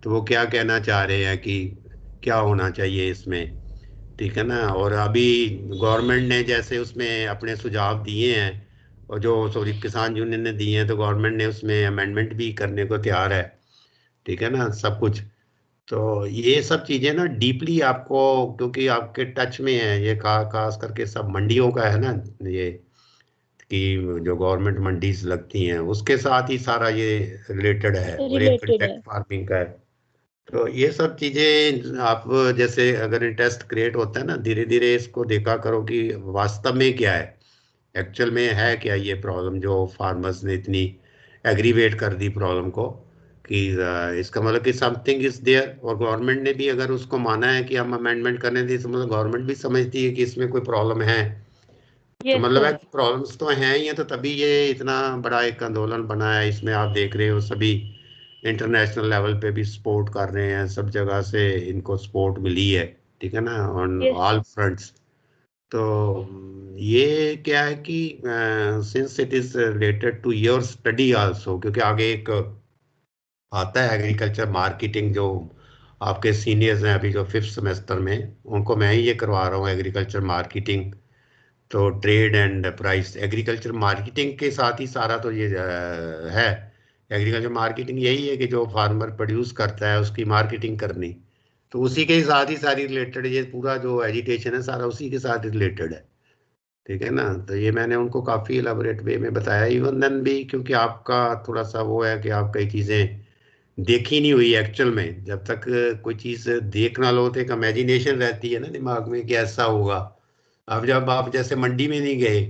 तो वो क्या कहना चाह रहे हैं कि क्या होना चाहिए इसमें, ठीक है ना। और अभी गवर्नमेंट ने जैसे उसमें अपने सुझाव दिए हैं, और जो सॉरी किसान यूनियन ने दिए हैं, तो गवर्नमेंट ने उसमें अमेंडमेंट भी करने को तैयार है, ठीक है ना, सब कुछ। तो ये सब चीजें ना डीपली आपको, क्योंकि आपके टच में है ये, खास करके सब मंडियों का है ना ये, कि जो गवर्नमेंट मंडीज लगती हैं उसके साथ ही सारा ये रिलेटेड है, और एक रिलेटेड कॉन्ट्रैक्ट है। फार्मिंग का है। तो ये सब चीजें आप, जैसे अगर इंटरेस्ट क्रिएट होता है ना, धीरे धीरे इसको देखा करो कि वास्तव में क्या है, एक्चुअल में है क्या ये प्रॉब्लम जो फार्मर्स ने इतनी एग्रीवेट कर दी प्रॉब्लम को, कि इसका मतलब कि समथिंग इज देयर। और गवर्नमेंट ने भी अगर उसको माना है कि हम अमेंडमेंट करने दी, तो मतलब गवर्नमेंट भी समझती है कि इसमें कोई प्रॉब्लम है। तो यस मतलब है सर। कि प्रॉब्लम्स तो हैं ही हैं, तो तभी ये इतना बड़ा एक आंदोलन बना है। इसमें आप देख रहे हो सभी इंटरनेशनल लेवल पे भी सपोर्ट कर रहे हैं, सब जगह से इनको सपोर्ट मिली है, ठीक है ना, on yes all sir. Fronts. तो ये क्या है कि since it is related to your study also, क्योंकि आगे एक आता है एग्रीकल्चर मार्केटिंग, जो आपके सीनियर्स हैं अभी जो फिफ्थ सेमेस्टर में, उनको मैं ही ये करवा रहा हूँ एग्रीकल्चर मार्केटिंग। तो trade and price, agriculture marketing के साथ ही सारा तो ये है। एग्रीकल्चर मार्केटिंग यही है कि जो फार्मर प्रोड्यूस करता है उसकी मार्केटिंग करनी। तो उसी के साथ ही सारी रिलेटेड ये पूरा जो एजिटेशन है सारा उसी के साथ रिलेटेड है, ठीक है ना। तो ये मैंने उनको काफ़ी इलाबोरेट वे में बताया, इवन देन भी, क्योंकि आपका थोड़ा सा वो है कि आप कई चीज़ें देखी नहीं हुई एक्चुअल में। जब तक कोई चीज़ देख ना लो तो एक इमेजिनेशन रहती है ना दिमाग में कि ऐसा होगा। अब जब आप जैसे मंडी में नहीं गए,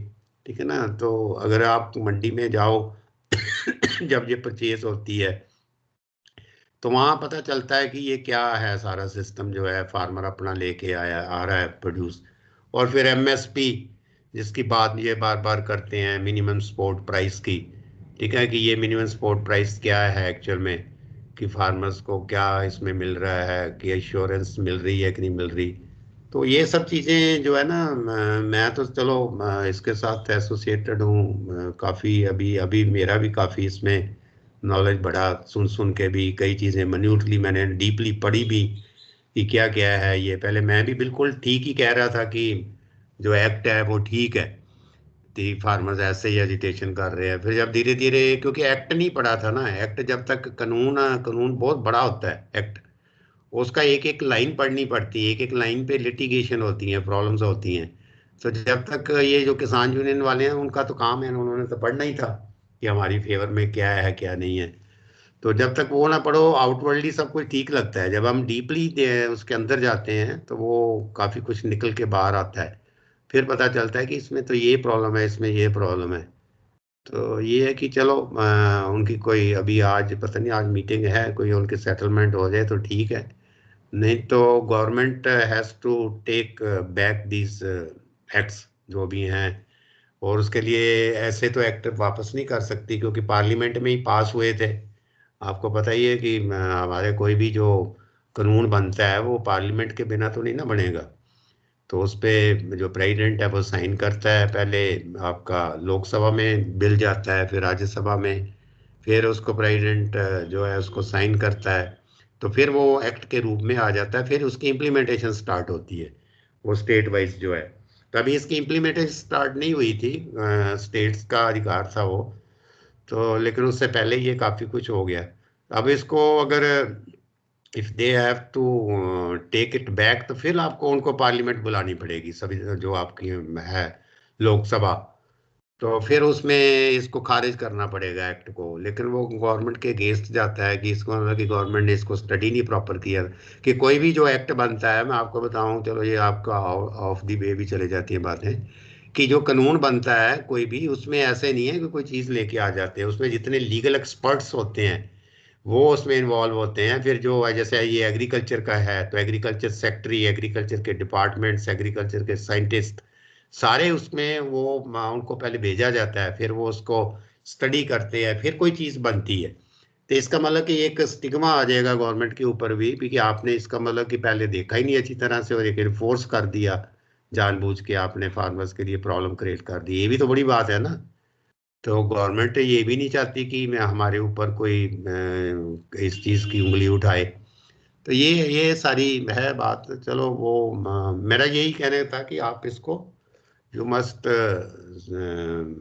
ठीक है ना, तो अगर आप मंडी में जाओ जब ये परचेज होती है, तो वहाँ पता चलता है कि ये क्या है, सारा सिस्टम जो है फार्मर अपना लेके आया आ रहा है प्रोड्यूस। और फिर एमएसपी, जिसकी बात ये बार बार करते हैं, मिनिमम सपोर्ट प्राइस की, ठीक है, कि ये मिनिमम सपोर्ट प्राइस क्या है एक्चुअल में, कि फार्मर्स को क्या इसमें मिल रहा है, कि एश्योरेंस मिल रही है कि नहीं मिल रही। तो ये सब चीज़ें जो है ना, मैं तो चलो इसके साथ एसोसिएटेड हूँ काफ़ी, अभी अभी मेरा भी काफ़ी इसमें नॉलेज बढ़ा, सुन सुन के भी कई चीज़ें मन्यूटली मैंने डीपली पढ़ी भी, कि क्या क्या है ये। पहले मैं भी बिल्कुल ठीक ही कह रहा था कि जो एक्ट है वो ठीक है, कि फार्मर्स ऐसे ही एजिटेशन कर रहे हैं। फिर जब धीरे धीरे, क्योंकि एक्ट नहीं पढ़ा था ना, एक्ट जब तक कानून, कानून बहुत बड़ा होता है एक्ट, उसका एक एक लाइन पढ़नी पड़ती है, एक एक लाइन पे लिटिगेशन होती है, प्रॉब्लम्स होती हैं। तो जब तक ये जो किसान यूनियन वाले हैं उनका तो काम है, उन्होंने तो पढ़ना ही था कि हमारी फेवर में क्या है क्या नहीं है। तो जब तक वो ना पढ़ो, आउटवर्डली सब कुछ ठीक लगता है, जब हम डीपली उसके अंदर जाते हैं तो वो काफ़ी कुछ निकल के बाहर आता है। फिर पता चलता है कि इसमें तो ये प्रॉब्लम है, इसमें ये प्रॉब्लम है। तो ये है कि चलो उनकी कोई अभी आज पता नहीं, आज मीटिंग है, कोई उनकी सेटलमेंट हो जाए तो ठीक है, नहीं तो government has to take back these acts जो भी हैं। और उसके लिए ऐसे तो एक्ट वापस नहीं कर सकती, क्योंकि पार्लियामेंट में ही पास हुए थे। आपको पता ही है कि हमारे कोई भी जो कानून बनता है वो पार्लियामेंट के बिना तो नहीं ना बनेगा। तो उस पे जो प्रेसिडेंट है वो साइन करता है पहले, आपका लोकसभा में बिल जाता है, फिर राज्यसभा में, फिर उसको प्रेसिडेंट जो है उसको साइन करता है, तो फिर वो एक्ट के रूप में आ जाता है, फिर उसकी इम्प्लीमेंटेशन स्टार्ट होती है, वो स्टेट वाइज जो है। तो अभी इसकी इम्प्लीमेंटेशन स्टार्ट नहीं हुई थी, स्टेट्स का अधिकार था वो, तो लेकिन उससे पहले ये काफ़ी कुछ हो गया। अब इसको अगर if they have to take it back, तो फिर आपको उनको पार्लियामेंट बुलानी पड़ेगी, सभी जो आपकी है लोकसभा। तो फिर उसमें इसको खारिज करना पड़ेगा एक्ट को, लेकिन वो गवर्नमेंट के अगेंस्ट जाता है, कि इसको मतलब कि गवर्नमेंट ने इसको स्टडी नहीं प्रॉपर किया। कि कोई भी जो एक्ट बनता है, मैं आपको बताऊं, चलो ये आपका ऑफ दी वे भी चले जाती है बातें, कि जो कानून बनता है कोई भी, उसमें ऐसे नहीं है कि कोई चीज़ लेके आ जाते हैं, उसमें जितने लीगल एक्सपर्ट्स होते हैं वो उसमें इन्वॉल्व होते हैं। फिर जो है, जैसे ये एग्रीकल्चर का है तो एग्रीकल्चर सेक्रेटरी, एग्रीकल्चर के डिपार्टमेंट्स, एग्रीकल्चर के साइंटिस्ट, सारे उसमें वो उनको पहले भेजा जाता है, फिर वो उसको स्टडी करते हैं, फिर कोई चीज़ बनती है। तो इसका मतलब कि एक स्टिग्मा आ जाएगा गवर्नमेंट के ऊपर भी कि आपने इसका मतलब कि पहले देखा ही नहीं अच्छी तरह से, और एक फोर्स कर दिया, जानबूझ के आपने फार्मर्स के लिए प्रॉब्लम क्रिएट कर दी। ये भी तो बड़ी बात है ना। तो गवर्नमेंट ये भी नहीं चाहती कि मैं हमारे ऊपर कोई इस चीज़ की उंगली उठाए। तो ये सारी है बात। चलो वो मेरा यही कहने था कि आप इसको यू मस्ट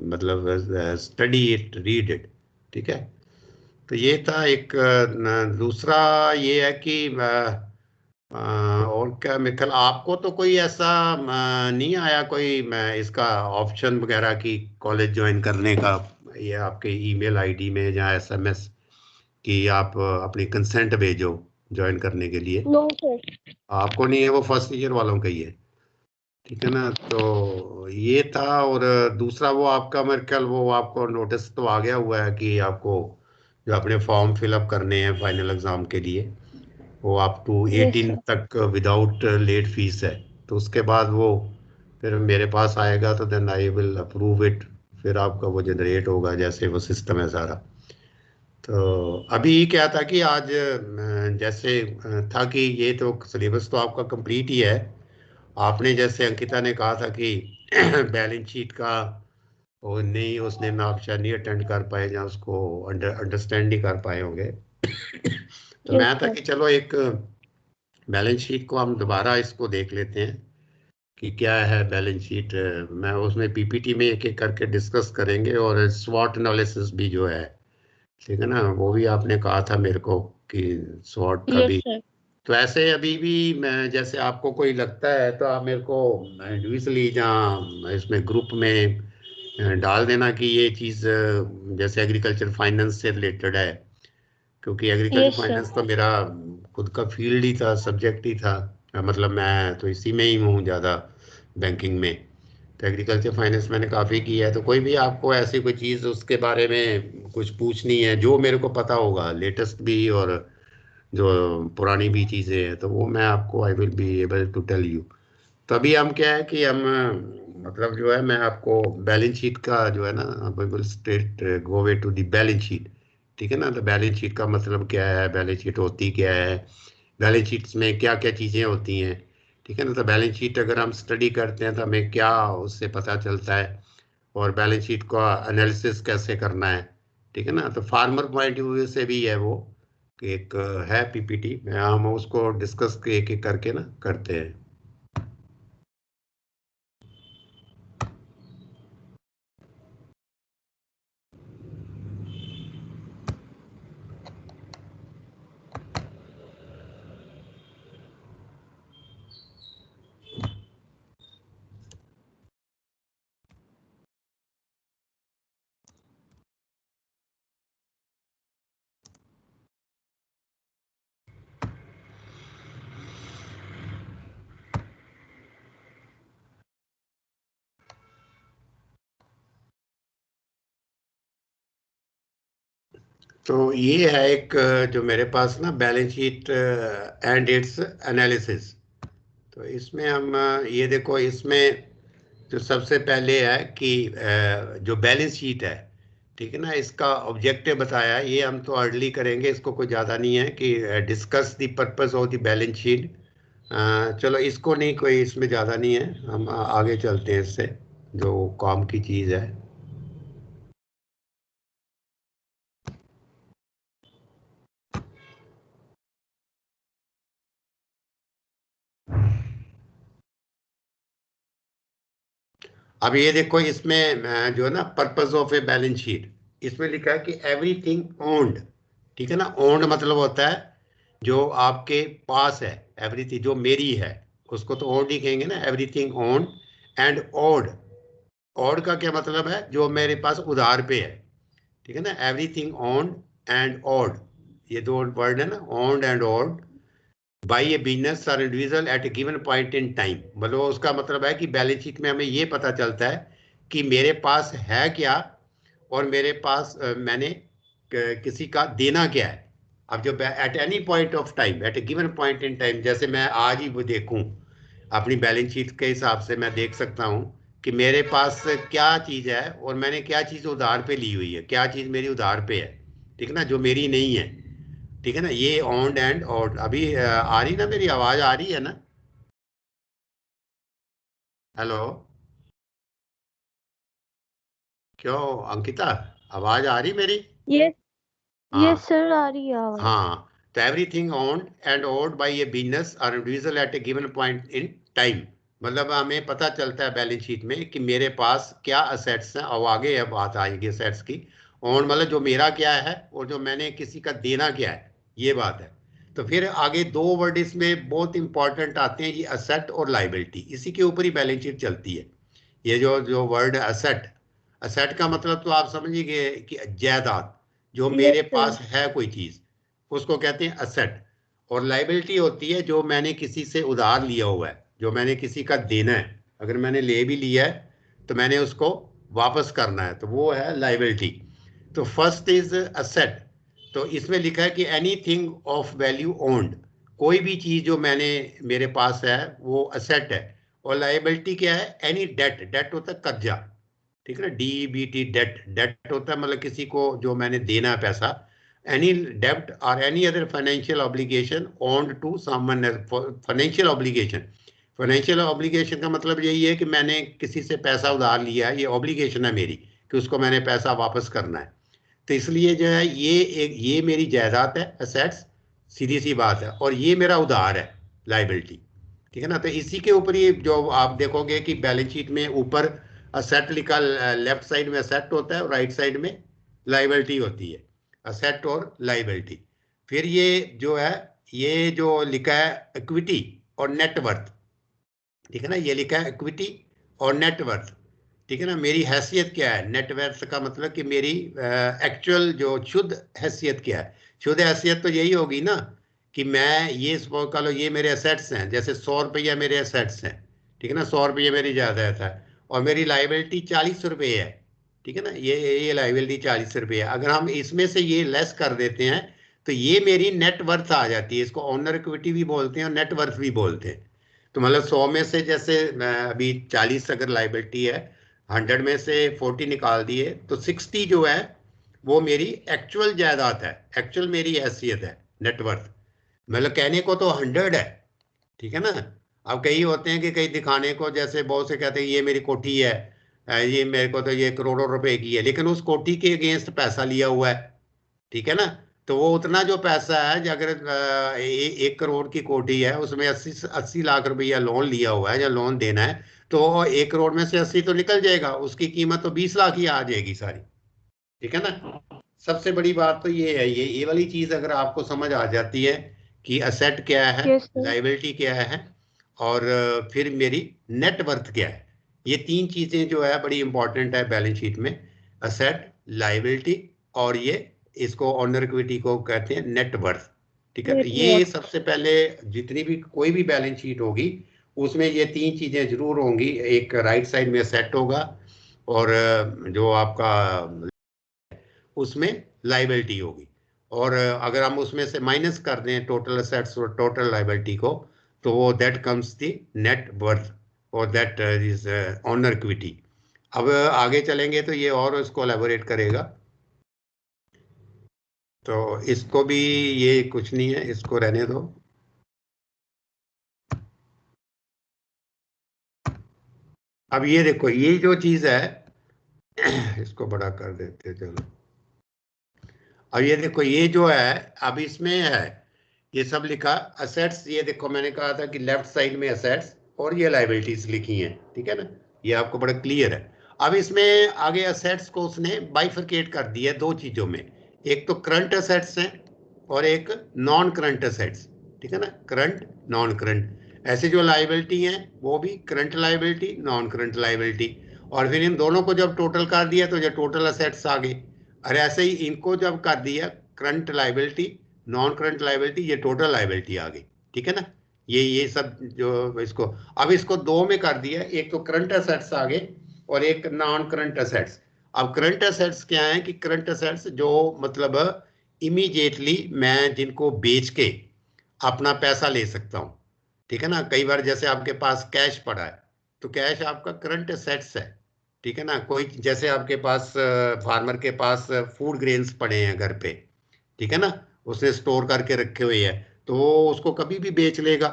मतलब स्टडी इट, रीड इट। ठीक है। तो ये था एक। दूसरा ये है कि और क्या मिकल, आपको तो कोई ऐसा नहीं आया कोई इसका ऑप्शन वगैरह की कॉलेज ज्वाइन करने का, ये आपके ईमेल आईडी में या एसएमएस कि आप अपनी कंसेंट भेजो ज्वाइन करने के लिए? No sir. आपको नहीं है, वो फर्स्ट ईयर वालों का ही है। ठीक है ना। तो ये था। और दूसरा वो आपका मेरे ख्याल वो आपको नोटिस तो आ गया हुआ है कि आपको जो अपने फॉर्म फिलअप करने हैं फाइनल एग्जाम के लिए, वो अप टू यस 18 सर। तक विदाउट लेट फीस है। तो उसके बाद वो फिर मेरे पास आएगा तो then I will approve it. फिर आपका वो जनरेट होगा, जैसे वो सिस्टम है सारा। तो अभी क्या था कि आज जैसे था कि ये तो सिलेबस तो आपका कंप्लीट ही है। आपने जैसे अंकिता ने कहा था कि बैलेंस शीट का वो नहीं, उसने में आप शायद नहीं अटेंड कर पाए या उसको अंडरस्टैंड नहीं कर पाए होंगे। तो यस मैं था सर। कि चलो एक बैलेंस शीट को हम दोबारा इसको देख लेते हैं कि क्या है बैलेंस शीट। मैं उसमें पीपीटी में एक एक करके डिस्कस करेंगे, और स्वॉट एनालिसिस भी जो है, ठीक है ना, वो भी आपने कहा था मेरे को कि स्वॉट का यस भी। सर। तो ऐसे अभी भी मैं, जैसे आपको कोई लगता है तो आप मेरे को इंडिविजुअली जहाँ इसमें ग्रुप में डाल देना कि ये चीज़ जैसे एग्रीकल्चर फाइनेंस से रिलेटेड है, क्योंकि एग्रीकल्चर यस सर। फाइनेंस तो मेरा खुद का फील्ड ही था, सब्जेक्ट ही था। मतलब मैं तो इसी में ही हूँ ज़्यादा, बैंकिंग में। तो एग्रीकल्चर फाइनेंस मैंने काफ़ी की है। तो कोई भी आपको ऐसी कोई चीज़ उसके बारे में कुछ पूछनी है जो मेरे को पता होगा, लेटेस्ट भी और जो पुरानी भी चीज़ें हैं, तो वो मैं आपको I will be able to tell you. तभी हम क्या है कि हम मतलब जो है मैं आपको बैलेंस शीट का जो है ना, we will straight go way to the balance sheet. ठीक है ना। तो बैलेंस शीट का मतलब क्या है, बैलेंस शीट होती क्या है, बैलेंस शीट्स में क्या क्या चीज़ें होती हैं। ठीक है ना। तो बैलेंस शीट अगर हम स्टडी करते हैं तो हमें क्या उससे पता चलता है, और बैलेंस शीट का एनालिसिस कैसे करना है। ठीक है ना। तो फार्मर पॉइंट ऑफ व्यू से भी है वो कि एक है पीपीटी में, हम उसको डिस्कस एक एक करके ना करते हैं। तो ये है एक जो मेरे पास ना balance sheet and it's analysis. तो इसमें हम ये देखो, इसमें जो सबसे पहले है कि जो बैलेंस शीट है, ठीक है ना, इसका ऑब्जेक्टिव बताया है। ये हम तो अर्ली करेंगे, इसको कोई ज़्यादा नहीं है कि discuss the purpose of the balance sheet. चलो इसको नहीं, कोई इसमें ज़्यादा नहीं है, हम आगे चलते हैं इससे, जो काम की चीज़ है। अब ये देखो, इसमें जो है ना purpose of a balance sheet, इसमें लिखा है कि एवरीथिंग ओन्ड। ठीक है ना। ओन्ड मतलब होता है जो आपके पास है, एवरीथिंग जो मेरी है, उसको तो ओन्ड ही कहेंगे ना, everything owned. And owed, owed का क्या मतलब है, जो मेरे पास उधार पे है। ठीक है ना। एवरीथिंग ओन्ड एंड ओड, ये दो वर्ड है ना, owned and owed, by a business और individual at a given point in time. मतलब उसका मतलब है कि बैलेंस शीट में हमें ये पता चलता है कि मेरे पास है क्या, और मेरे पास मैंने किसी का देना क्या है। अब जो at any point of time, at a given point in time, जैसे मैं आज ही वो देखूं अपनी बैलेंस शीट के हिसाब से मैं देख सकता हूं कि मेरे पास क्या चीज़ है और मैंने क्या चीज़ उधार पे ली हुई है, क्या चीज़ मेरी उधार पे है। ठीक है ना, जो मेरी नहीं है। ठीक है ना। ये ऑन एंड और अभी आ रही ना, मेरी आवाज आ रही है ना? हेलो। क्यों अंकिता, आवाज आ रही मेरी? यस। हाँ। यस सर, आ रही है आवाज। हाँ। तो everything owned and owned by a business और individual at a given point in time, मतलब हमें पता चलता है बैलेंस शीट में कि मेरे पास क्या असेट्स हैं, और आगे अब बात आएगी असेट्स की। ओन मतलब जो मेरा क्या है और जो मैंने किसी का देना क्या है, ये बात है। तो फिर आगे दो वर्ड इसमें बहुत इंपॉर्टेंट आते हैं, ये असेट और लाइबिलिटी, इसी के ऊपर ही बैलेंस शीट चलती है। ये जो जो वर्ड असेट, असेट का मतलब तो आप समझिए कि जायदाद, जो यस मेरे सर। पास है कोई चीज, उसको कहते हैं असेट। और लाइबिलिटी होती है जो मैंने किसी से उधार लिया हुआ है, जो मैंने किसी का देना है, अगर मैंने ले भी लिया है तो मैंने उसको वापस करना है, तो वो है लाइबिलिटी। तो फर्स्ट इज असेट, तो इसमें लिखा है कि एनीथिंग ऑफ वैल्यू ओन्ड, कोई भी चीज जो मैंने मेरे पास है वो असेट है। और लाइबिलिटी क्या है, एनी डेट, डेट होता है कर्जा, ठीक है ना, DEBT, डेट, डेट होता है मतलब किसी को जो मैंने देना है पैसा, एनी डेब्ट और any other financial obligation owed to someone, financial obligation, financial obligation का मतलब यही है कि मैंने किसी से पैसा उधार लिया है, ये ऑब्लिगेशन है मेरी कि उसको मैंने पैसा वापस करना है। तो इसलिए जो है ये मेरी जायदाद है, असेट्स, सीधी सी बात है, और ये मेरा उधार है, लाइबिलिटी, ठीक है ना। तो इसी के ऊपर ही जो आप देखोगे कि बैलेंस शीट में ऊपर असेट लिखा, लेफ्ट साइड में असेट होता है और राइट साइड में लाइबिलिटी होती है, असेट और लाइबिलिटी। फिर ये जो है, ये जो लिखा है इक्विटी और नेटवर्थ, ठीक है ना, ये लिखा है इक्विटी और नेटवर्थ, ठीक है ना। मेरी हैसियत क्या है, नेटवर्थ का मतलब कि मेरी एक्चुअल जो शुद्ध हैसियत क्या है। शुद्ध हैसियत तो यही होगी ना कि मैं ये सपोज कर लो, ये मेरे असेट्स हैं, जैसे 100 रुपया मेरे असेट्स हैं, ठीक है ना, 100 रुपये मेरी जायदाद है, और मेरी लाइबिलिटी 40 रुपये है, ठीक है ना, ये लाइबिलिटी 40 रुपये है। अगर हम इसमें से ये लेस कर देते हैं तो ये मेरी नेटवर्थ आ जाती है, इसको ऑनर इक्विटी भी बोलते हैं और नेटवर्थ भी बोलते हैं। तो मतलब 100 में से जैसे अभी 40 अगर लाइबिलिटी है, 100 में से 40 निकाल दिए तो 60 जो है वो मेरी एक्चुअल जायदाद है, एक्चुअल मेरी हैसियत है, नेटवर्थ। मतलब कहने को तो 100 है, ठीक है ना। अब कई होते हैं कि कई दिखाने को, जैसे बहुत से कहते हैं ये मेरी कोठी है, ये मेरे को तो ये करोड़ों रुपए की है, लेकिन उस कोठी के अगेंस्ट पैसा लिया हुआ है, ठीक है ना। तो वो उतना जो पैसा है, जो अगर 1 करोड़ की कोठी है, उसमें 80 80 लाख रुपया लोन लिया हुआ है या लोन देना है, तो 1 करोड़ में से 80 तो निकल जाएगा, उसकी कीमत तो 20 लाख ही आ जाएगी सारी, ठीक है ना। सबसे बड़ी बात तो ये है, ये वाली चीज अगर आपको समझ आ जाती है कि असेट क्या है, यस सर। लाइबिलिटी क्या है, और फिर मेरी नेटवर्थ क्या है, ये तीन चीजें जो है बड़ी इंपॉर्टेंट है बैलेंस शीट में, असेट, लाइबिलिटी, और ये इसको ऑनर इक्विटी को कहते हैं नेटवर्थ, ठीक है। तो ये नेटवर्क। सबसे पहले जितनी भी कोई भी बैलेंस शीट होगी उसमें ये तीन चीजें जरूर होंगी, एक राइट साइड में असेट होगा, और जो आपका उसमें लाइबिलिटी होगी, और अगर हम उसमें से माइनस कर दें टोटल असेट्स और टोटल लाइबिलिटी को, तो वो that comes the net worth, और दैट इज ऑनर इक्विटी। अब आगे चलेंगे तो ये और इसको एलेबोरेट करेगा, तो इसको भी, ये कुछ नहीं है, इसको रहने दो। अब ये देखो, ये जो चीज है इसको बड़ा कर देते हैं, चलो। अब ये देखो, ये जो है, अब इसमें है ये सब लिखा असेट्स, ये देखो मैंने कहा था कि लेफ्ट साइड में असेट्स और ये लाइबिलिटीज लिखी हैं, ठीक है ना, ये आपको बड़ा क्लियर है। अब इसमें आगे असेट्स को उसने बाइफरकेट कर दिया दो चीजों में, एक तो करंट असेट्स हैं और एक नॉन करंट असेट्स, ठीक है ना, करंट, नॉन करंट। ऐसे जो लाइबिलिटी हैं वो भी current liability, non current liability, और फिर इन दोनों को जब टोटल कर दिया तो जो टोटल असेट्स आ गए। और ऐसे ही इनको जब कर दिया current liability, non current liability, ये टोटल लाइबिलिटी आ गई, ठीक है ना। ये सब जो इसको, अब इसको दो में कर दिया, एक तो करंट असेट्स आ गए और एक नॉन करंट असेट्स। अब करंट असेट्स क्या है कि करंट असेट्स जो मतलब इमीडिएटली मैं जिनको बेच के अपना पैसा ले सकता हूँ, ठीक है ना। कई बार जैसे आपके पास कैश पड़ा है, तो कैश आपका करंट असेट्स है, ठीक है ना। कोई जैसे आपके पास फार्मर के पास फूड ग्रेन्स पड़े हैं घर पे, ठीक है ना, उसने स्टोर करके रखे हुए हैं, तो वो उसको कभी भी बेच लेगा,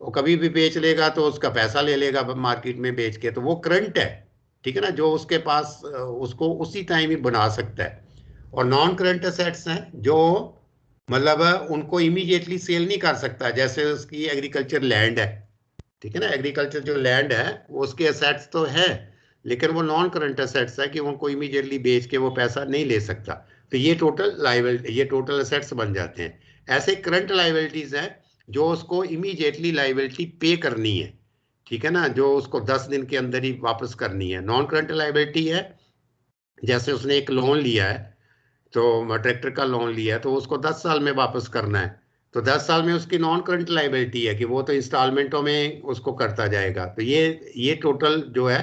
वो कभी भी बेच लेगा तो उसका पैसा ले लेगा मार्केट में बेच के, तो वो करंट है, ठीक है ना, जो उसके पास उसको उसी टाइम ही बना सकता है। और नॉन करंट असेट्स हैं जो मतलब उनको इमीडिएटली सेल नहीं कर सकता, जैसे उसकी एग्रीकल्चर लैंड है, ठीक है ना, एग्रीकल्चर जो लैंड है वो उसके असेट्स तो है, लेकिन वो नॉन करंट असेट्स है कि उनको इमीडिएटली बेच के वो पैसा नहीं ले सकता। तो ये टोटल लाइबिलिटी, ये टोटल असेट्स बन जाते हैं। ऐसे करंट लाइबिलिटीज हैं जो उसको इमीडिएटली लाइबिलिटी पे करनी है, ठीक है ना, जो उसको 10 दिन के अंदर ही वापस करनी है। नॉन करंट लाइबिलिटी है जैसे उसने एक लोन लिया है, तो ट्रैक्टर का लोन लिया है तो उसको 10 साल में वापस करना है, तो 10 साल में उसकी नॉन करंट लाइबिलिटी है कि वो तो इंस्टॉलमेंटों में उसको करता जाएगा। तो ये टोटल जो है,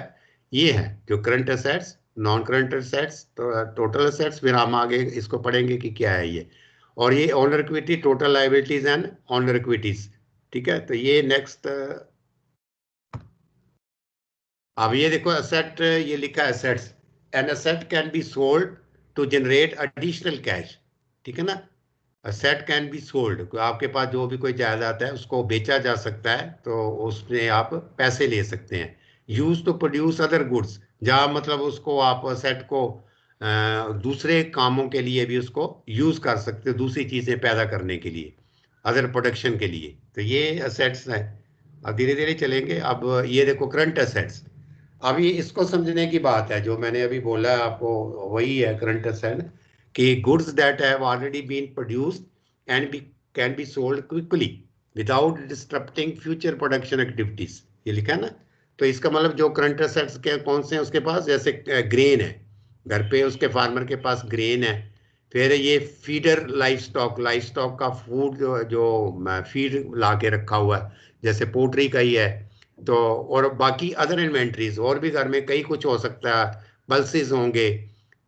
ये है जो current assets, non current assets, तो टोटल असेट्स, फिर हम आगे इसको पढ़ेंगे कि क्या है ये। और ये owner equity, total liabilities and owner equities, ठीक है। तो ये नेक्स्ट, अब ये देखो असेट, ये लिखा है assets, an asset can be sold to generate additional cash, ठीक है ना। असेट कैन बी सोल्ड, आपके पास जो भी कोई जायदाद है उसको बेचा जा सकता है, तो उसमें आप पैसे ले सकते हैं। Use to produce other goods, जहाँ मतलब उसको आप असेट को दूसरे कामों के लिए भी उसको यूज कर सकते हो, दूसरी चीजें पैदा करने के लिए, अदर प्रोडक्शन के लिए। तो ये असेट्स हैं। अब धीरे धीरे चलेंगे। अब ये देखो करंट असेट्स, अब ये इसको समझने की बात है, जो मैंने अभी बोला है आपको, वही है करंट असेट, कि goods that have already been produced and be can be sold quickly without disrupting future production activities, ये लिखा है ना। तो इसका मतलब जो करंट असेट्स के कौन से हैं उसके पास, जैसे ग्रेन है, घर पे उसके फार्मर के पास ग्रेन है। फिर ये feeder life stock, life stock का फूड जो फीड ला के रखा हुआ है, जैसे पोल्ट्री का ही है। तो और बाकी अदर इन्वेंट्रीज और भी घर में कई कुछ हो सकता है, पल्सेस होंगे,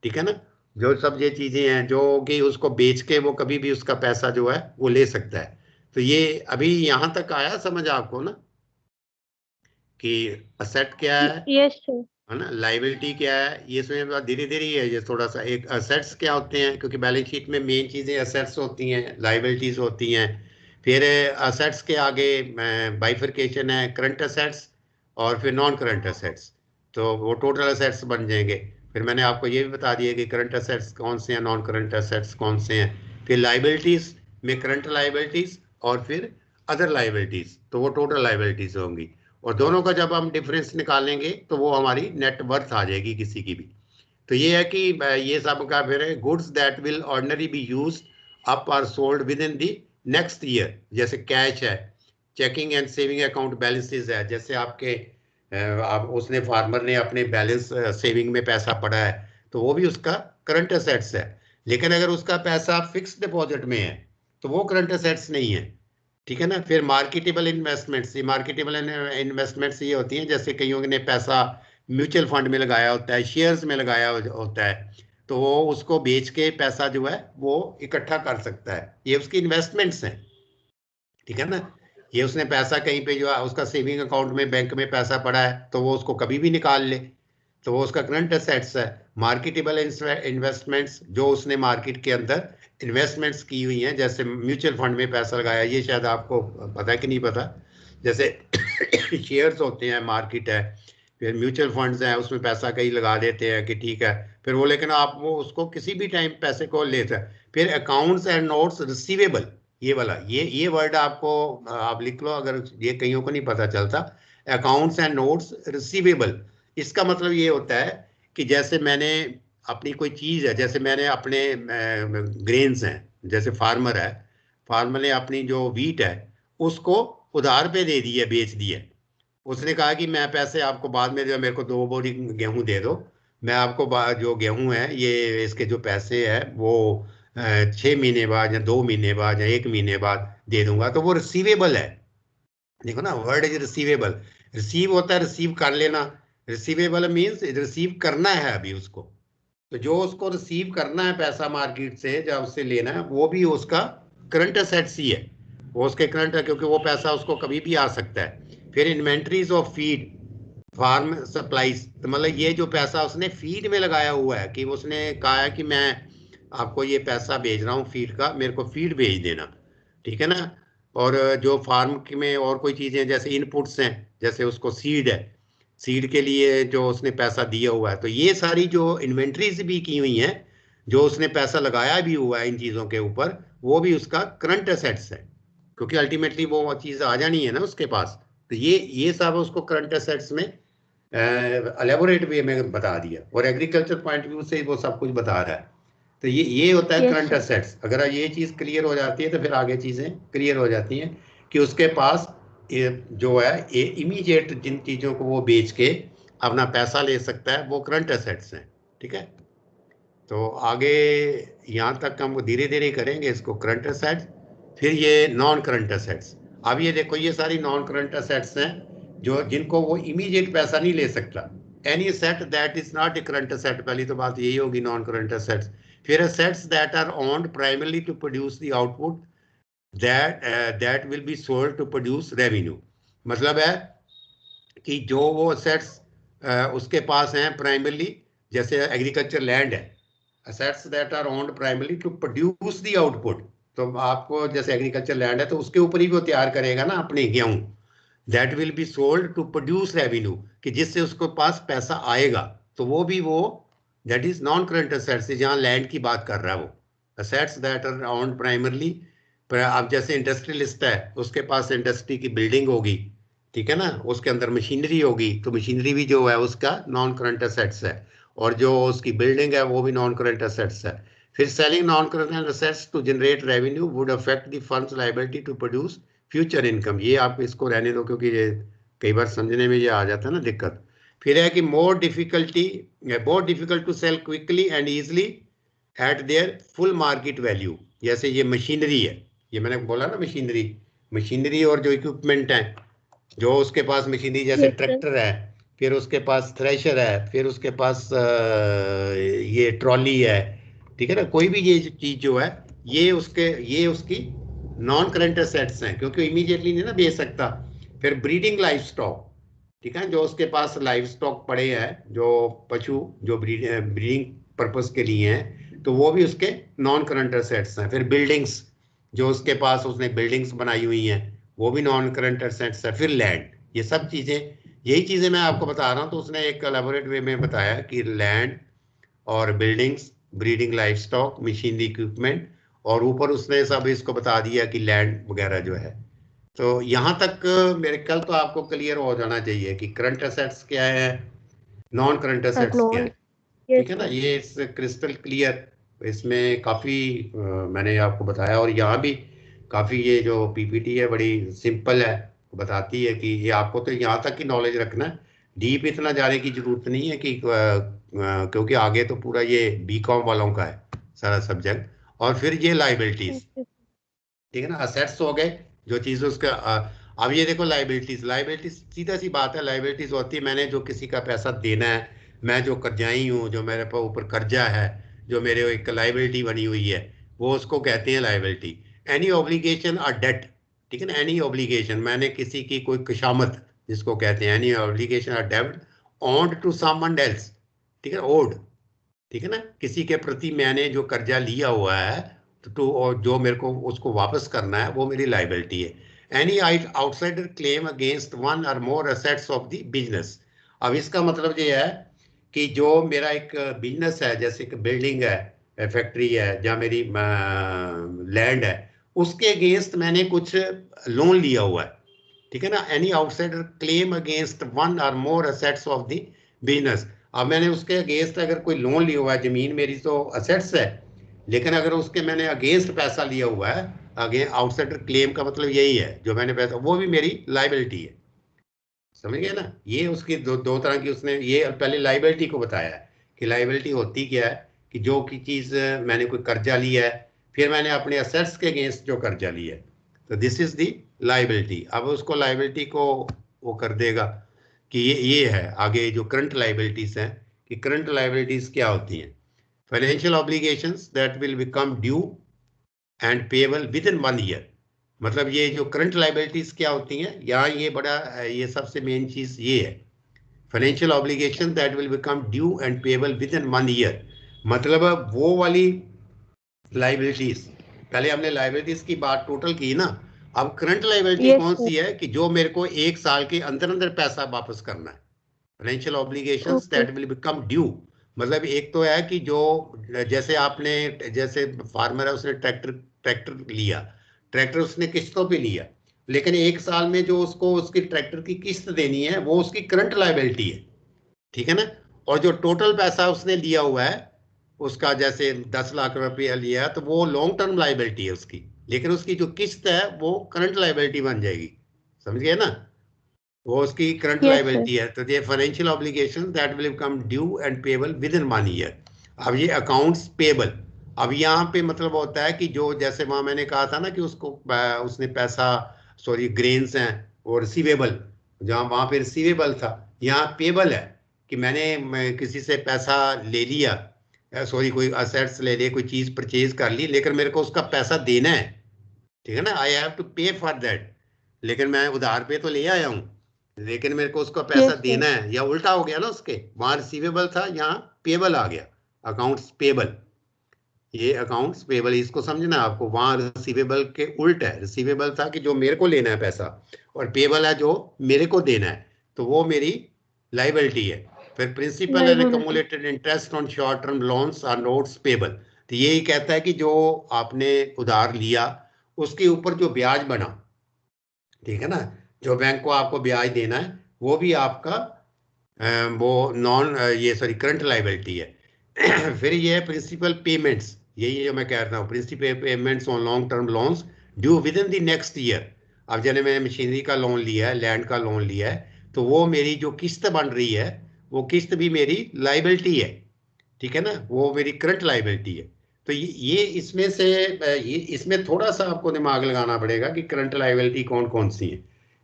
ठीक है ना। जो सब ये चीजें हैं जो कि उसको बेच के वो कभी भी उसका पैसा जो है वो ले सकता है। तो ये अभी यहाँ तक आया समझ आपको ना, कि असेट क्या यस सर। है ना, लाइबिलिटी क्या है, ये इसमें धीरे धीरे ही है ये थोड़ा सा। एक असेट्स क्या होते हैं, क्योंकि बैलेंस शीट में मेन चीजें असेट्स होती हैं, लाइबिलिटीज होती हैं। फिर असेट्स के आगे बाइफरकेशन है, करंट असेट्स और फिर नॉन करंट असेट्स, तो वो टोटल असेट्स बन जाएंगे। फिर मैंने आपको ये भी बता दिया कि करंट असेट्स कौन से हैं, नॉन करंट असेट्स कौन से हैं। फिर लाइबिलिटीज में करंट लाइबिलिटीज और फिर अदर लाइबिलिटीज, तो वो टोटल लाइबिलिटीज होंगी। और दोनों का जब हम डिफरेंस निकालेंगे तो वो हमारी नेट वर्थ आ जाएगी किसी की भी। तो ये है कि ये सब का फिर goods that will ordinary be use up are sold within the next year, जैसे कैश है, checking and saving account balances है, जैसे आपके आप उसने फार्मर ने अपने बैलेंस सेविंग में पैसा पड़ा है, तो वो भी उसका करंट असेट्स है। लेकिन अगर उसका पैसा फिक्स डिपॉजिट में है तो वो करंट असेट्स नहीं है, ठीक है ना। फिर मार्केटेबल इन्वेस्टमेंट्स, ये मार्केटेबल इन्वेस्टमेंट्स ये होती हैं जैसे कईयों ने पैसा म्यूचुअल फंड में लगाया होता है, शेयर्स में लगाया होता है, तो वो उसको बेच के पैसा जो है वो इकट्ठा कर सकता है, ये उसकी इन्वेस्टमेंट्स हैं, ठीक है ना। ये उसने पैसा कहीं पे जो है उसका सेविंग अकाउंट में बैंक में पैसा पड़ा है तो वो उसको कभी भी निकाल ले, तो वो उसका करंट असेट्स है। मार्केटेबल इन्वेस्टमेंट्स, जो उसने मार्केट के अंदर इन्वेस्टमेंट्स की हुई हैं, जैसे म्यूचुअल फंड में पैसा लगाया, ये शायद आपको पता है कि नहीं पता, जैसे शेयर्स होते हैं, मार्केट है, फिर म्यूचुअल फंड्स हैं, उसमें पैसा कहीं लगा देते हैं कि ठीक है, फिर वो लेकिन आप वो उसको किसी भी टाइम पैसे को लेते हैं। फिर अकाउंट्स एंड नोट्स रिसीवेबल, ये वाला, ये वर्ड आपको आप लिख लो अगर ये कईयों को नहीं पता चलता। अकाउंट्स एंड नोट्स रिसीवेबल, इसका मतलब ये होता है कि जैसे मैंने अपनी कोई चीज़ है, जैसे मैंने अपने ग्रेन्स हैं, जैसे फार्मर है, फार्मर ने अपनी जो वीट है उसको उधार पे दे दी है, बेच दी है। उसने कहा कि मैं पैसे आपको बाद में, जो मेरे को 2 बोरी गेहूं दे दो, मैं आपको जो गेहूं है ये इसके जो पैसे है वो 6 महीने बाद या 2 महीने बाद या 1 महीने बाद दे दूंगा, तो वो रिसीवेबल है। देखो ना, वर्ड इज रिसीवेबल, रिसीव होता है रिसीव कर लेना, रिसीवेबल मीन्स रिसीव करना है अभी उसको। तो जो उसको रिसीव करना है पैसा मार्केट से, जब उससे लेना है, वो भी उसका करंट असेट्स ही है, वो उसके करंट है, क्योंकि वो पैसा उसको कभी भी आ सकता है। फिर inventories of feed farm supplies, तो मतलब ये जो पैसा उसने फीड में लगाया हुआ है, कि उसने कहा है कि मैं आपको ये पैसा भेज रहा हूँ फीड का, मेरे को फीड भेज देना, ठीक है ना। और जो फार्म में और कोई चीज़ें जैसे इनपुट्स हैं, जैसे उसको सीड है, सीड के लिए जो उसने पैसा दिया हुआ है, तो ये सारी जो इन्वेंट्रीज भी की हुई हैं, जो उसने पैसा लगाया भी हुआ है इन चीज़ों के ऊपर, वो भी उसका करंट एसेट्स है, क्योंकि अल्टीमेटली वो चीज आ जानी है ना उसके पास। तो ये सब उसको करंट एसेट्स में एलेबोरेट वे में बता दिया, और एग्रीकल्चर पॉइंट व्यू से वो सब कुछ बता रहा है। तो ये होता है यस करंट सर। एसेट्स। अगर ये चीज क्लियर हो जाती है तो फिर आगे चीजें क्लियर हो जाती हैं कि उसके पास जो है इमीडिएट जिन चीजों को वो बेच के अपना पैसा ले सकता है, वो करंट एसेट्स हैं। ठीक है, तो आगे यहाँ तक हम धीरे धीरे करेंगे इसको करंट एसेट्स, फिर ये नॉन करंट एसेट्स। अब ये देखो, ये सारी नॉन करंट एसेट्स हैं जो जिनको वो इमीडिएट पैसा नहीं ले सकता। Any asset that is not a current asset, पहली तो बात यही होगी नॉन करंट एसेट्स। फिर assets that are owned primarily to produce the output that will be sold to produce revenue. मतलब है कि जो वो एसेट्स उसके पास हैं प्राइमरली, जैसे एग्रीकल्चर लैंड है, assets that are owned primarily to produce the output। तो आपको जैसे एग्रीकल्चर लैंड है तो उसके ऊपर ही वो तैयार करेगा ना अपने गेहूं। That will be sold to produce revenue, कि जिससे उसके पास पैसा आएगा। तो वो भी वो that is non current assets, जहां लैंड की बात कर रहा है वो। Assets that are owned primarily, अब जैसे इंडस्ट्रियलिस्ट है, उसके पास इंडस्ट्री की बिल्डिंग होगी, ठीक है ना, उसके अंदर मशीनरी होगी, तो मशीनरी भी जो है उसका नॉन करंट एसेट्स है, और जो उसकी बिल्डिंग है वो भी नॉन करंट एसेट्स है। फिर selling non current assets to generate revenue would affect the firm's liability to produce future income. ये आप इसको रहने दो, क्योंकि ये कई बार समझने में ये आ जाता है ना दिक्कत। फिर है कि more difficult to sell quickly and easily at their full market value. जैसे ये मशीनरी है, ये मैंने बोला ना मशीनरी, मशीनरी और जो इक्विपमेंट है, जो उसके पास मशीनरी जैसे यस सर। ट्रैक्टर है, फिर उसके पास थ्रेशर है, फिर उसके पास ये ट्रॉली है, ठीक है ना, कोई भी ये चीज जो है, ये उसकी नॉन करंट एसेट्स हैं, क्योंकि इमीडिएटली नहीं ना बेच सकता। फिर ब्रीडिंग लाइफ स्टॉक, ठीक है, जो उसके पास लाइफ स्टॉक पड़े हैं, जो पशु जो ब्रीडिंग पर्पस के लिए हैं, तो वो भी उसके नॉन करंट एसेट्स हैं। फिर बिल्डिंग्स, जो उसके पास उसने बिल्डिंग्स बनाई हुई हैं, वो भी नॉन करंट एसेट्स है। फिर लैंड, ये सब चीजें, यही चीजें मैं आपको बता रहा हूँ। तो उसने एक एलैबोरेट वे में बताया कि लैंड और buildings, breeding life stock, machinery equipment, और ऊपर उसने सब इसको बता दिया कि लैंड वगैरह जो है। तो यहाँ तक मेरे कल तो आपको क्लियर हो जाना चाहिए कि करंट एसेट्स क्या है, नॉन करंट एसेट्स क्या नॉन। है। यस ठीक है ना, सर। ये इस क्रिस्टल क्लियर, इसमें काफ़ी मैंने आपको बताया, और यहाँ भी काफ़ी ये जो पीपीटी है बड़ी सिंपल है, बताती है कि ये आपको तो यहाँ तक की नॉलेज रखना है, डीप इतना जाने की जरूरत नहीं है कि क्योंकि आगे तो पूरा ये बीकॉम वालों का है सारा सब्जेक्ट। और फिर ये लाइबिलिटीज, ठीक है ना, असेट्स हो गए जो चीज़ उसका अब ये देखो लाइबिलिटीज, लाइबिलिटीज सीधा सी बात है, लाइबिलिटीज होती है मैंने जो किसी का पैसा देना है, मैं जो कर्जाई हूँ, जो मेरे पर ऊपर कर्जा है, जो मेरे एक लाइबिलिटी बनी हुई है, वो उसको कहते हैं लाइबिलिटी। एनी ऑब्लिगेशन और डेट, ठीक है ना, एनी ऑब्लिगेशन, मैंने किसी की कोई खुशामद जिसको कहते हैं, एनी ऑब्लिगेशन और debt owned to someone else, ठीक है, ओड, ठीक है ना, किसी के प्रति मैंने जो कर्जा लिया हुआ है, तो और जो मेरे को उसको वापस करना है, वो मेरी लाइबिलिटी है। Any outsider claim against one or more assets of the business. अब इसका मतलब ये है कि जो मेरा एक बिजनेस है, जैसे कि बिल्डिंग है, फैक्ट्री है, या मेरी लैंड है, उसके अगेंस्ट मैंने कुछ लोन लिया हुआ है, ठीक है ना, any outsider claim against one or more assets of the business. अब मैंने उसके अगेंस्ट अगर कोई लोन लिया हुआ है, जमीन मेरी तो असेट्स है, लेकिन अगर उसके मैंने अगेंस्ट पैसा लिया हुआ है, अगे आउटसाइडर क्लेम का मतलब यही है, जो मैंने पैसा, वो भी मेरी लाइबिलिटी है। समझ गए ना, ये उसकी दो तरह की उसने ये पहले लाइबिलिटी को बताया है कि लाइबिलिटी होती क्या है, कि जो की चीज मैंने कोई कर्जा लिया है, फिर मैंने अपने असेट्स के अगेंस्ट जो कर्जा लिया है, तो दिस इज दी लाइबिलिटी। अब उसको लाइबिलिटी को वो कर देगा कि ये है आगे जो करंट लाइबिलिटीज हैं, कि करंट लाइबिलिटीज क्या होती हैं। Financial obligations that will become due and payable with in 1 year. मतलब ये जो करंट लाइबिलिटीज क्या होती हैं, यहाँ ये बड़ा ये सबसे मेन चीज ये है, financial obligation that will become due and payable with in 1 year. मतलब वो वाली लाइबिलिटीज, पहले हमने लाइबिलिटीज की बात टोटल की ना, अब करंट लाइबिलिटी यस कौन सर। सी है, कि जो मेरे को 1 साल के अंदर अंदर पैसा वापस करना है। Financial obligations okay. That will become due, मतलब एक तो है कि जो जैसे आपने, जैसे फार्मर है उसने ट्रैक्टर ट्रैक्टर लिया, ट्रैक्टर उसने किस्तों पे लिया, लेकिन 1 साल में जो उसको उसकी ट्रैक्टर की किस्त देनी है वो उसकी करंट लायबिलिटी है, ठीक है ना। और जो टोटल पैसा उसने लिया हुआ है उसका, जैसे 10 लाख रुपया लिया तो वो लॉन्ग टर्म लायबिलिटी है उसकी, लेकिन उसकी जो किस्त है वो करंट लायबिलिटी बन जाएगी, समझ गए ना। वो उसकी करंट Yes, sir. लायबिलिटी है, तो ये financial obligation that will become due and payable with in 1 year. अब ये अकाउंट्स पेबल, अब यहाँ पे मतलब होता है कि जो जैसे वहां मैंने कहा था ना कि उसको उसने पैसा, सॉरी ग्रेन्स हैं और रिसीवेबल, जहाँ वहां पे रिसीवेबल था, यहाँ पेबल है कि मैं किसी से पैसा ले लिया, सॉरी कोई असेट्स ले लिए, कोई चीज परचेज कर ली, लेकिन मेरे को उसका पैसा देना है, ठीक है ना, आई हैव टू पे फॉर दैट, लेकिन मैं उधार पे तो ले आया हूँ, लेकिन मेरे को उसका पैसा Yes, sir. देना है, या उल्टा हो गया ना, उसके वहां रिसीवेबल था यहाँ पेबल आ गया, अकाउंट्स पेबल, ये अकाउंट्स पेबल, इसको समझना है आपको, वहां रिसीवेबल के उल्ट है, रिसीवेबल था कि जो मेरे को लेना है पैसा, और पेबल है जो मेरे को देना है, तो वो मेरी लाइबिलिटी है। फिर principal and Liability. Accumulated interest on short term loans are notes payable, तो यही कहता है कि जो आपने उधार लिया उसके ऊपर जो ब्याज बना, ठीक है ना, जो बैंक को आपको ब्याज देना है वो भी आपका वो नॉन ये सॉरी करंट लाइबिलिटी है। फिर ये है प्रिंसिपल पेमेंट्स, यही जो मैं कह रहा हूँ, principal payments on long term loans due within the next year. अब जैसे मैंने मशीनरी का लोन लिया है, लैंड का लोन लिया है, तो वो मेरी जो किस्त बन रही है वो किस्त भी मेरी लाइबिलिटी है, ठीक है ना, वो मेरी करंट लाइबिलिटी है। तो ये इसमें से ये इसमें थोड़ा सा आपको दिमाग लगाना पड़ेगा कि करंट लाइबिलिटी कौन कौन सी है,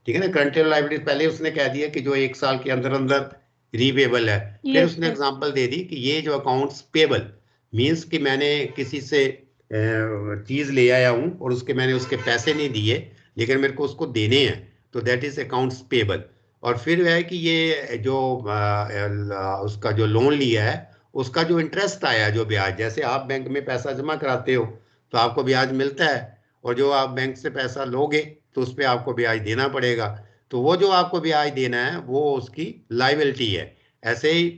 ठीक है ना। करंट लाइबिलिटी पहले उसने कह दिया कि जो 1 साल के अंदर अंदर रीपेबल है, फिर Yes, उसने sir. एग्जांपल दे दी कि ये जो अकाउंट्स पेबल मींस कि मैंने किसी से चीज ले आया हूं और उसके मैंने उसके पैसे नहीं दिए, लेकिन मेरे को उसको देने हैं, तो दैट इज अकाउंट्स पेबल। और फिर है कि ये जो उसका जो लोन लिया है उसका जो इंटरेस्ट आया, जो ब्याज, जैसे आप बैंक में पैसा जमा कराते हो तो आपको ब्याज मिलता है, और जो आप बैंक से पैसा लोगे तो उस पर आपको ब्याज देना पड़ेगा, तो वो जो आपको ब्याज देना है वो उसकी लाइबिलिटी है। ऐसे ही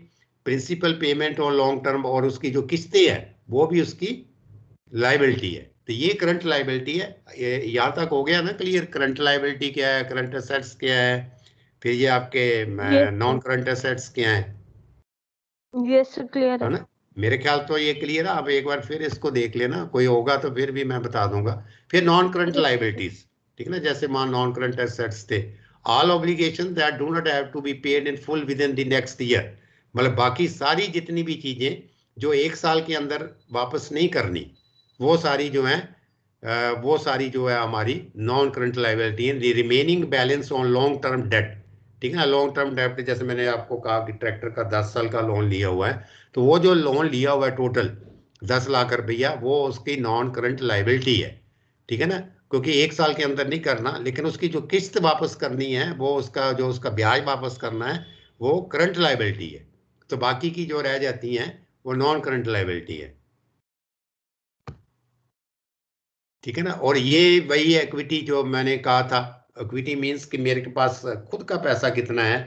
प्रिंसिपल पेमेंट और लॉन्ग टर्म और उसकी जो किस्तें हैं वो भी उसकी लाइबिलिटी है, तो ये करंट लाइबिलिटी है। यहाँ तक हो गया ना क्लियर, करंट लाइबिलिटी क्या है, करंट असेट्स क्या है, फिर ये आपके Yes, non sir. Current assets क्या है Yes, sir. Clear है है. ना। मेरे ख्याल तो ये क्लियर है, आप एक बार फिर इसको देख लेना, कोई होगा तो फिर भी मैं बता दूंगा। फिर non current Yes, sir. Liabilities, ठीक है ना, जैसे मान नॉन करंट एसेट्स थे, all obligation that do not have to be paid in full within the next year, मतलब बाकी सारी जितनी भी चीजें जो 1 साल के अंदर वापस नहीं करनी, वो सारी जो है वो सारी जो है हमारी नॉन करंट लाइबिलिटी है। The remaining balance on long term debt, ठीक है ना, लॉन्ग टर्म डेट जैसे मैंने आपको कहा कि ट्रैक्टर का 10 साल का लोन लिया हुआ है, तो वो जो लोन लिया हुआ है टोटल 10 लाख रुपया, वो उसकी नॉन करंट लाइबिलिटी है, ठीक है ना, क्योंकि 1 साल के अंदर नहीं करना, लेकिन उसकी जो किस्त वापस करनी है, वो उसका जो उसका ब्याज वापस करना है वो करंट लाइबिलिटी है, तो बाकी की जो रह जाती हैं वो नॉन करंट लाइबिलिटी है, ठीक है ना। और ये वही इक्विटी जो मैंने कहा था, इक्विटी मींस कि मेरे के पास खुद का पैसा कितना है,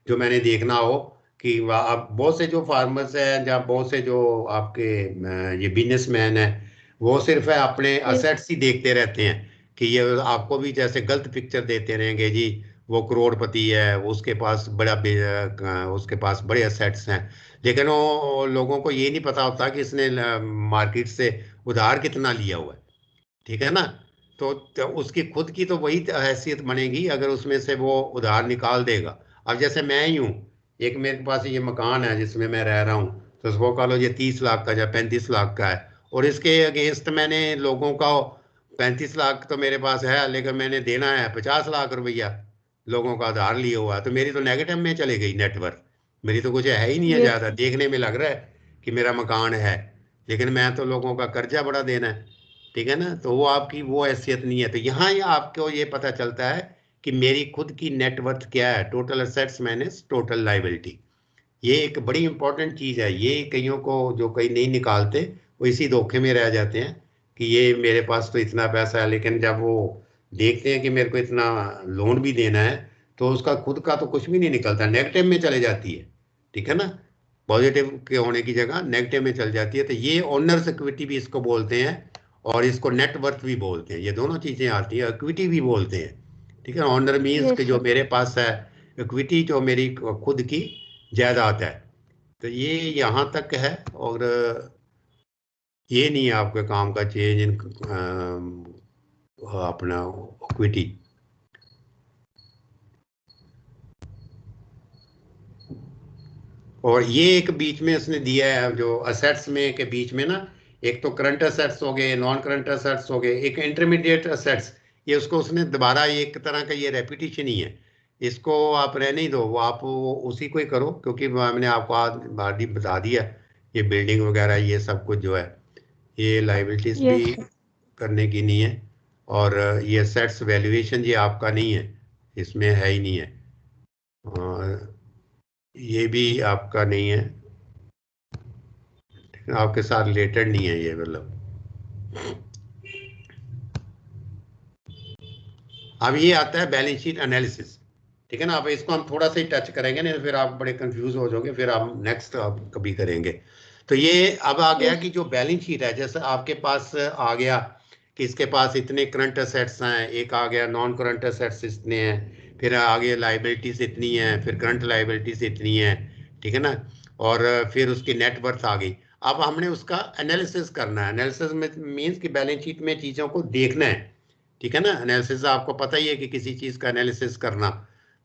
जो मैंने देखना हो कि आप बहुत से जो फार्मर्स हैं या बहुत से जो आपके ये बिजनेसमैन हैं, वो सिर्फ है अपने Yes. असेट्स ही देखते रहते हैं, कि ये आपको भी जैसे गलत पिक्चर देते रहेंगे जी, वो करोड़पति है, उसके पास उसके पास बड़े असेट्स हैं, लेकिन वो लोगों को ये नहीं पता होता कि इसने मार्केट से उधार कितना लिया हुआ है, ठीक है ना। तो उसकी खुद की तो वही हैसियत बनेगी अगर उसमें से वो उधार निकाल देगा। अब जैसे मैं ही हूँ, एक मेरे पास ये मकान है जिसमें मैं रह रहा हूँ, तो उसको कह लो ये 30 लाख का या 35 लाख का है, और इसके अगेंस्ट मैंने लोगों का 35 लाख तो मेरे पास है, लेकिन मैंने देना है 50 लाख रुपया, लोगों का उधार लिया हुआ है, तो मेरी तो नेगेटिव में चले गई नेटवर्क, मेरी तो कुछ है ही नहीं है, Yes, ज़्यादा sir. देखने में लग रहा है कि मेरा मकान है, लेकिन मैं तो लोगों का कर्जा बड़ा देना है, ठीक है ना, तो वो आपकी वो हैसियत नहीं है। तो यहाँ ये आपको ये पता चलता है कि मेरी खुद की नेटवर्थ क्या है, total assets minus total liability, ये एक बड़ी इंपॉर्टेंट चीज है। ये कईयों को जो कई नहीं निकालते वो इसी धोखे में रह जाते हैं कि ये मेरे पास तो इतना पैसा है, लेकिन जब वो देखते हैं कि मेरे को इतना लोन भी देना है, तो उसका खुद का तो कुछ भी नहीं निकलता, नेगेटिव में चले जाती है, ठीक है ना, पॉजिटिव के होने की जगह नेगेटिव में चल जाती है। तो ये ओनर्स इक्विटी भी इसको बोलते हैं, और इसको नेटवर्थ भी बोलते हैं, ये दोनों चीजें आती हैं, इक्विटी भी बोलते हैं, ठीक है। ऑनर मीन्स कि जो मेरे पास है, इक्विटी जो मेरी खुद की जायदाद है। तो ये यहाँ तक है, और ये नहीं है आपके काम का चेंज इन अपना इक्विटी। और ये एक बीच में उसने दिया है जो असेट्स में के बीच में ना, एक तो करंट असेट्स हो गए, नॉन करंट असेट्स हो गए, एक इंटरमीडिएट असेट्स, ये उसको उसने दोबारा एक तरह का ये रेपिटेशन ही है, इसको आप रहने ही दो, वो आप वो उसी को ही करो, क्योंकि मैंने आपको आज बता दिया, ये बिल्डिंग वगैरह ये सब कुछ जो है, ये लाइबिलिटीज भी करने की नहीं है, और ये असेट्स वैल्यूएशन ये आपका नहीं है, इसमें है ही नहीं है, और ये भी आपका नहीं है, आपके साथ रिलेटेड नहीं है ये, मतलब। अब ये आता है बैलेंस शीट एनालिसिस, ठीक है ना। अब इसको हम थोड़ा सा ही टच करेंगे, नहीं तो फिर आप बड़े कंफ्यूज हो जाओगे, फिर आप नेक्स्ट आप कभी करेंगे। तो ये अब आ गया कि जो बैलेंस शीट है, जैसे आपके पास आ गया कि इसके पास इतने करंट असेट्स हैं, एक आ गया नॉन करंट असेट्स इतने हैं, फिर आगे लाइबिलिटीज इतनी है, फिर करंट लाइबिलिटीज इतनी है, ठीक है ना, और फिर उसकी नेटवर्थ आ गई। अब हमने उसका एनालिसिस करना है, एनालिसिस में मीन्स कि बैलेंस शीट में चीज़ों को देखना है, ठीक है ना। एनालिसिस आपको पता ही है कि किसी चीज़ का एनालिसिस करना,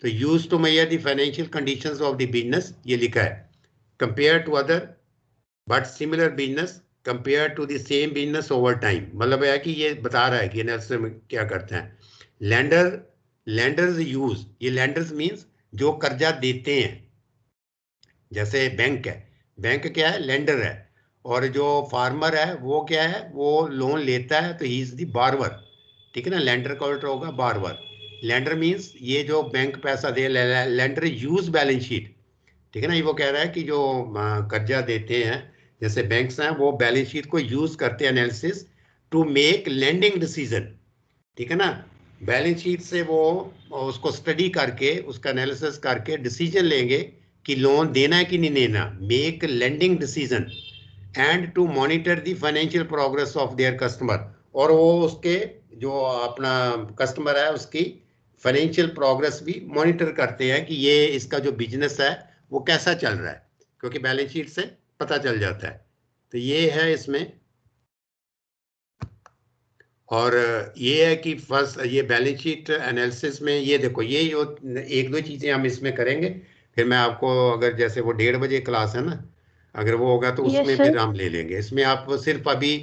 तो use to measure the financial conditions of the business, ये लिखा है, compare to other but similar business, compare to the same business over time, मतलब है कि ये बता रहा है कि एनालिसिस में क्या करते हैं। लैंडर्स यूज, ये लैंडर्स मीन्स जो कर्जा देते हैं, जैसे बैंक है, बैंक क्या है, लेंडर है, और जो फार्मर है वो क्या है, वो लोन लेता है, तो ही इज द बारवर, ठीक है ना। लेंडर का उल्टा होगा बारवर। लेंडर मीन्स ये जो बैंक पैसा दे, लेंडर यूज बैलेंस शीट, ठीक है ना। ये वो कह रहा है कि जो कर्जा देते हैं जैसे बैंक्स हैं, वो बैलेंस शीट को यूज करते हैं analysis to make lending decision, ठीक है ना। बैलेंस शीट से वो उसको स्टडी करके, उसका एनालिसिस करके डिसीजन लेंगे कि लोन देना है कि नहीं देना, make lending decision, and to monitor the financial progress of their customer, और वो उसके जो अपना कस्टमर है उसकी फाइनेंशियल प्रोग्रेस भी मॉनिटर करते हैं कि ये इसका जो बिजनेस है वो कैसा चल रहा है, क्योंकि बैलेंस शीट से पता चल जाता है। तो ये है इसमें, और ये है कि फर्स्ट ये बैलेंस शीट एनालिसिस में ये देखो, ये जो एक दो चीज़ें हम इसमें करेंगे, फिर मैं आपको अगर जैसे वो 1:30 बजे क्लास है ना, अगर वो होगा तो उसमें फिर हम ले लेंगे। इसमें आप सिर्फ अभी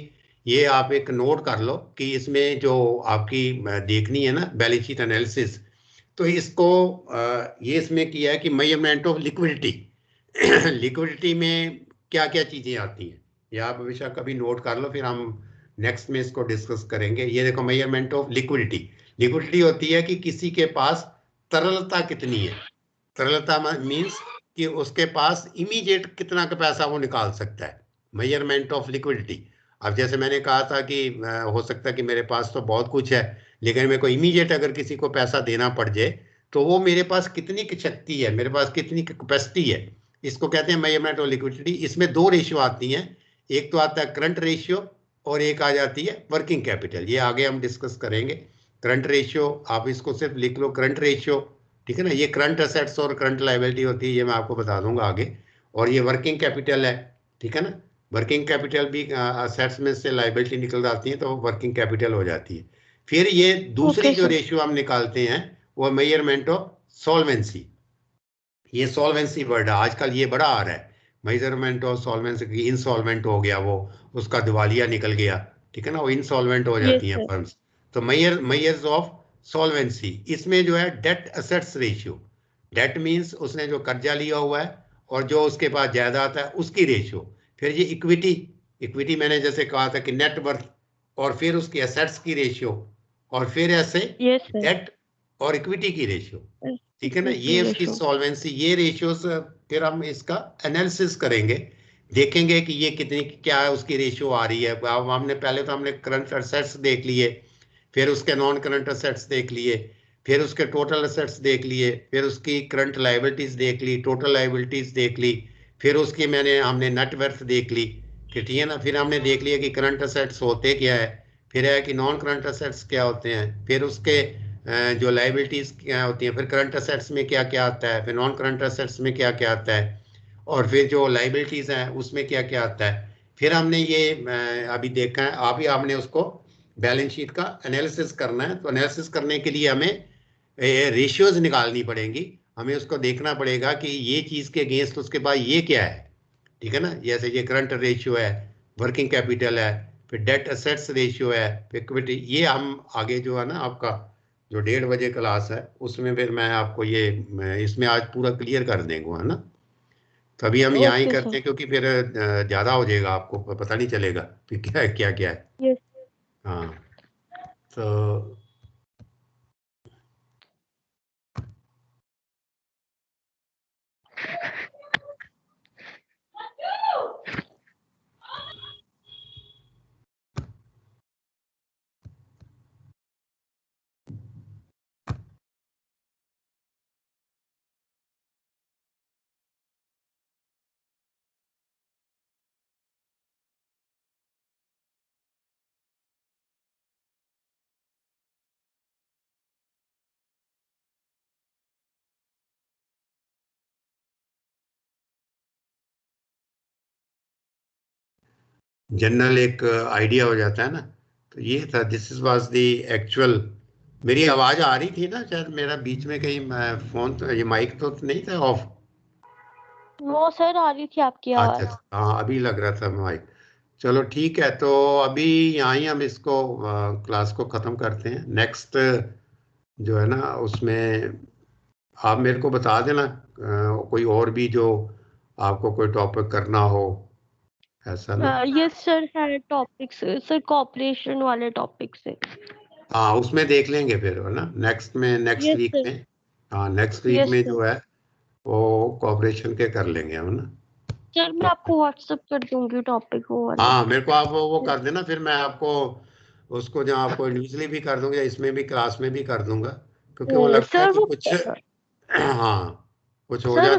ये आप एक नोट कर लो कि इसमें जो आपकी देखनी है ना बैलेंस शीट एनालिसिस, तो इसको ये इसमें किया है कि मेजरमेंट ऑफ लिक्विडिटी, लिक्विडिटी में क्या क्या चीज़ें आती हैं, ये आप हमेशा कभी नोट कर लो, फिर हम नेक्स्ट में इसको डिस्कस करेंगे। ये देखो मेजरमेंट ऑफ लिक्विडिटी, लिक्विडिटी होती है कि किसी के पास तरलता कितनी है, तरलता मीन्स कि उसके पास इमीडिएट कितना का पैसा वो निकाल सकता है, मेजरमेंट ऑफ लिक्विडिटी। अब जैसे मैंने कहा था कि हो सकता है कि मेरे पास तो बहुत कुछ है, लेकिन मेरे को इमीडिएट अगर किसी को पैसा देना पड़ जाए, तो वो मेरे पास कितनी की शक्ति है, मेरे पास कितनी कैपेसिटी है, इसको कहते हैं मेजरमेंट ऑफ लिक्विडिटी। इसमें दो रेशियो आती हैं, एक तो आता है करंट रेशियो, और एक आ जाती है वर्किंग कैपिटल, ये आगे हम डिस्कस करेंगे। करंट रेशियो आप इसको सिर्फ लिख लो, करंट रेशियो, ठीक है ना। ये करंट असेट्स और करंट लायबिलिटी होती है, ये मैं आपको बता दूंगा आगे। और ये वर्किंग कैपिटल है, ठीक है ना। वर्किंग कैपिटल भी असेट्स में से लायबिलिटी निकल जाती है तो वर्किंग कैपिटल हो जाती है। फिर ये दूसरी जो रेशियो हम निकालते हैं वो मेजरमेंट ऑफ सॉल्वेंसी। ये सॉल्वेंसी वर्ड आजकल ये बड़ा आ रहा है, मेजरमेंट ऑफ सॉल्वेंसी, इंसॉल्वेंट हो गया वो, उसका दिवालिया निकल गया, ठीक है ना, वो इंसॉल्वेंट हो जाती हैं फर्म्स। तो मेजर्स ऑफ सॉल्वेंसी, इसमें जो है debt assets ratio, debt means उसने जो कर्जा लिया हुआ है और जो उसके पास जायदाद है उसकी रेशियो। फिर ये इक्विटी, इक्विटी मैंने जैसे कहा था कि नेटवर्थ, और फिर उसकी असेट्स की रेशियो, और फिर ऐसे डेट और इक्विटी की रेशियो, ठीक है ना। ये उसकी सॉल्वेंसी, ये रेशियोज फिर हम इसका एनालिसिस करेंगे, देखेंगे कि ये कितनी क्या है उसकी रेशियो आ रही है। अब हमने पहले तो हमने करंट असेट्स देख लिए, फिर उसके नॉन करंट असेट्स देख लिए, फिर उसके टोटल असेट्स देख लिए, फिर उसकी करंट लायबिलिटीज देख ली, टोटल लायबिलिटीज देख ली, फिर उसकी हमने नेट वर्थ देख ली, ठीक है ना। फिर हमने देख लिया कि करंट असेट्स होते क्या है, फिर है कि नॉन करंट असेट्स क्या होते हैं, फिर उसके जो लाइबिलिटीज क्या होती हैं, फिर करंट असेट्स में क्या क्या आता है, फिर नॉन करंट असेट्स में क्या क्या आता है, और फिर जो लाइबिलिटीज हैं उसमें क्या क्या आता है। फिर हमने ये अभी देखा है, अभी आपने उसको बैलेंस शीट का एनालिसिस करना है। तो एनालिसिस करने के लिए हमें रेशियोज निकालनी पड़ेंगी। हमें उसको देखना पड़ेगा कि ये चीज़ के अगेंस्ट उसके पास ये क्या है, ठीक है ना। जैसे ये करंट रेशियो है, वर्किंग कैपिटल है, फिर डेट असेट्स रेशियो है, फिर इक्विटी। ये हम आगे जो है ना आपका जो 1:30 बजे क्लास है उसमें फिर मैं आपको ये इसमें आज पूरा क्लियर कर देंगे, है ना। तो अभी हम यहाँ ही ओके करते सर। हैं क्योंकि फिर ज़्यादा हो जाएगा, आपको पता नहीं चलेगा कि क्या क्या क्या है। यस। हाँ, तो जनरल एक आइडिया हो जाता है ना। तो ये था, this is was the actual. मेरी आवाज आ रही थी ना, शायद मेरा बीच में कहीं फोन तो ये माइक तो नहीं था ऑफ। वो सर आ रही थी आपकी अच्छा आवाज। अच्छा, हाँ अभी लग रहा था माइक। चलो ठीक है, तो अभी यहाँ ही हम इसको क्लास को ख़त्म करते हैं। नेक्स्ट जो है ना उसमें आप मेरे को बता देना कोई और भी जो आपको कोई टॉपिक करना हो, ऐसा ना। यस सर, है टॉपिक्स सर, कॉपरेशन वाले टॉपिक से। हाँ उसमें देख लेंगे फिर, है ना, नेक्स्ट में, नेक्स्ट यस वीक सर। में। हाँ नेक्स्ट वीक यस में सर। जो है वो कॉपरेशन के कर लेंगे, है ना। सर मैं तो आपको व्हाट्सएप कर दूंगी टॉपिक वो वाले। हाँ, मेरे को आप वो कर देना, फिर मैं आपको उसको जहाँ आपको इंडिविजुअली भी कर दूंगा, इसमें भी क्लास में भी कर दूंगा, क्योंकि वो लगता है सर कि वो कुछ हाँ कुछ हो सर जाता